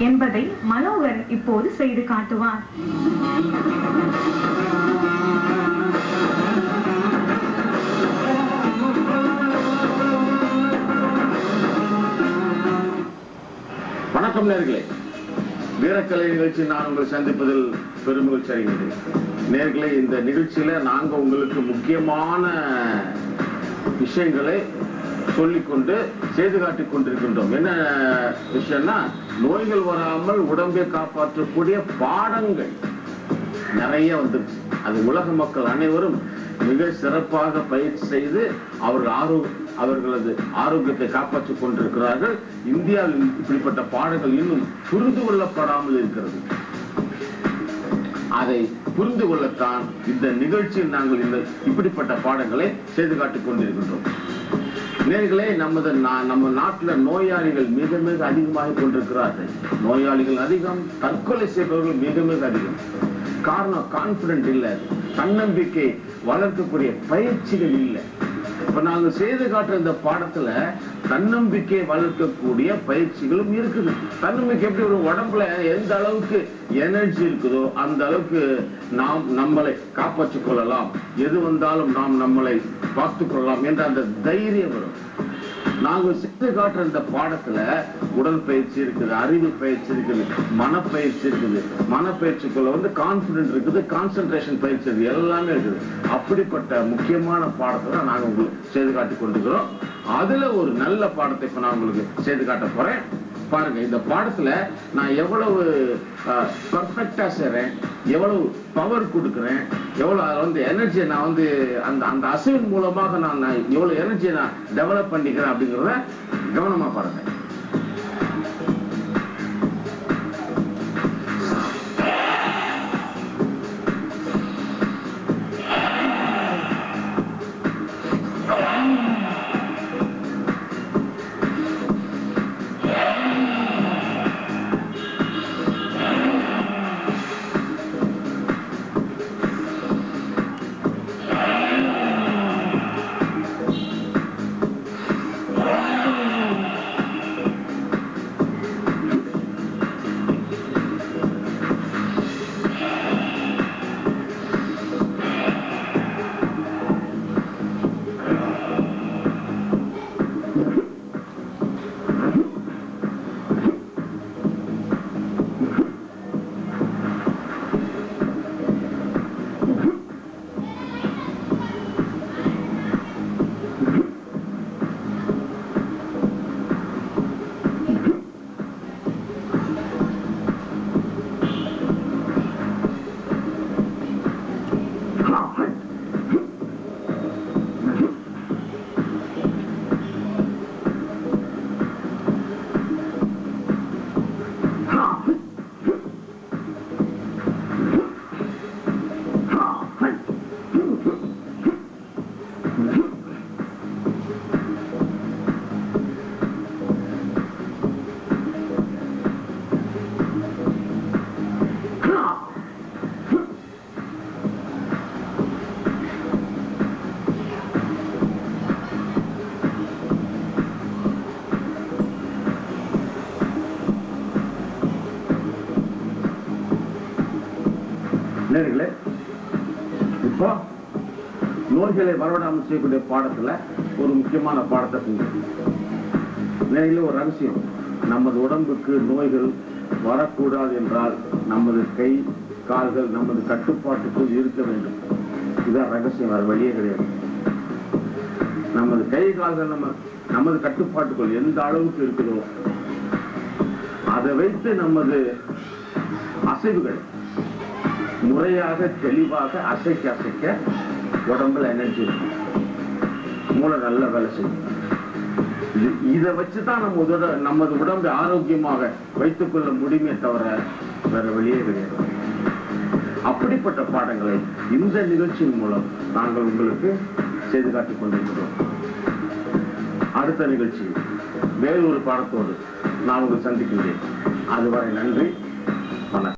என்பதை மனோகர் இப்போது செய்து காட்டுவார். வணக்கம் நேயர்களே, வீரக்கலை நிகழ்ச்சி நான் உங்களை சந்திப்பதில் பெருமகிழ்ச்சி அடைகிறேன். நேயர்களே, இந்த நிகழ்ச்சியில நாங்க உங்களுக்கு முக்கியமான விஷயங்களை சொல்லிக்கொண்டு செய்து காட்டிக் கொண்டிருக்கின்றோம். என்ன விஷயம்னா, நோய்கள் வராமல் உடம்பை காப்பாற்றக்கூடிய பாடங்கள் நிறைய வந்துருச்சு. அது உலக மக்கள் அனைவரும் மிக சிறப்பாக பயிற்சி செய்து அவர்களது ஆரோக்கியத்தை காப்பாற்றிக் கொண்டிருக்கிறார்கள். இந்தியாவில் இப்படிப்பட்ட பாடங்கள் இன்னும் புரிந்து கொள்ளப்படாமல் இருக்கிறது. அதை புரிந்து கொள்ளத்தான் இந்த நிகழ்ச்சியில் நாங்கள் இப்படிப்பட்ட பாடங்களை செய்து காட்டிக் கொண்டிருக்கின்றோம். நேயர்களே, நம்ம நாட்டில் நோயாளிகள் மிக மிக அதிகமாக கொண்டிருக்கிறார்கள். நோயாளிகள் அதிகம், தற்கொலை செய்பவர்கள் மிக மிக அதிகம். காரணம், கான்பிடன்ட் இல்லை, தன்னம்பிக்கை வளர்க்கக்கூடிய பயிற்சிகள் இல்லை. இப்ப நாங்க செய்து காட்டுற இந்த பாடத்துல தன்னம்பிக்கை வளர்க்கக்கூடிய பயிற்சிகளும் இருக்குது. தன்னம்பிக்கை எப்படி, ஒரு உடம்புல எந்த அளவுக்கு எனர்ஜி இருக்குதோ அந்த அளவுக்கு நாம் நம்மளை காப்பாற்றிக் கொள்ளலாம், எது வந்தாலும் நாம் நம்மளை பார்த்துக் கொள்ளலாம் என்ற அந்த தைரியம் வரும். நாங்க செய்து காட்டுற இந்த பாடத்துல உடல் பயிற்சி இருக்குது, அறிவு பயிற்சி இருக்குது, மனப்பயிற்சி இருக்குது. மனப்பயிற்சிக்குள்ள கான்பிடன்ட் இருக்குது, கான்சென்ட்ரேஷன் பயிற்சி இருக்குது, எல்லாமே இருக்குது. அப்படிப்பட்ட முக்கியமான பாடத்தை தான் நாங்க உங்களுக்கு செய்து காட்டி கொண்டிருக்கிறோம். அதுல ஒரு நல்ல பாடத்தை இப்ப நான் உங்களுக்கு செய்து காட்ட போறேன். பாருங்க, இந்த பாடத்துல நான் எவ்வளவு பர்ஃபெக்டா செய்றேன், எவ்வளவு பவர் கொடுக்கிறேன், எவ்வளவு எனர்ஜியை நான் அந்த அசைவின் மூலமாக நான் எவ்வளவு எனர்ஜியை நான் டெவலப் பண்ணிக்கிறேன் அப்படிங்கிறத கவனமா பாருங்க. நேயர்களே, இப்போ நோய்களை வரவிடாமல் செய்யக்கூடிய பாடத்துல ஒரு முக்கியமான பாடத்தை செஞ்சோம். நேயர்களே, ஒரு ரகசியம், நமது உடம்புக்கு நோய்கள் வரக்கூடாது என்றால் நமது கை கால்கள் நமது கட்டுப்பாட்டுக்குள் இருக்க வேண்டும். இதுதான் ரகசியம், வேற வழியே கிடையாது. நமது கை கால்கள் நமது கட்டுப்பாட்டுக்குள் எந்த அளவுக்கு இருக்குதோ அதை வைத்து நமது அசைவுகள் முறையாக தெளிவாக அசைக்க உடம்புல எனர்ஜி இருக்கும், மூளை நல்ல வேலை செய்யும். இதை வச்சுதான் நமது உடம்பை ஆரோக்கியமாக வைத்துக் கொள்ள முடியுமே தவிர வேற வழியே கிடையாது. அப்படிப்பட்ட பாடங்களை இந்த நிகழ்ச்சியின் மூலம் நாங்கள் உங்களுக்கு செய்து காட்டிக் கொண்டிருக்கிறோம். அடுத்த நிகழ்ச்சி வேறொரு பாடத்தோடு நான் உங்களை சந்திக்கின்றேன். அதுவரை நன்றி.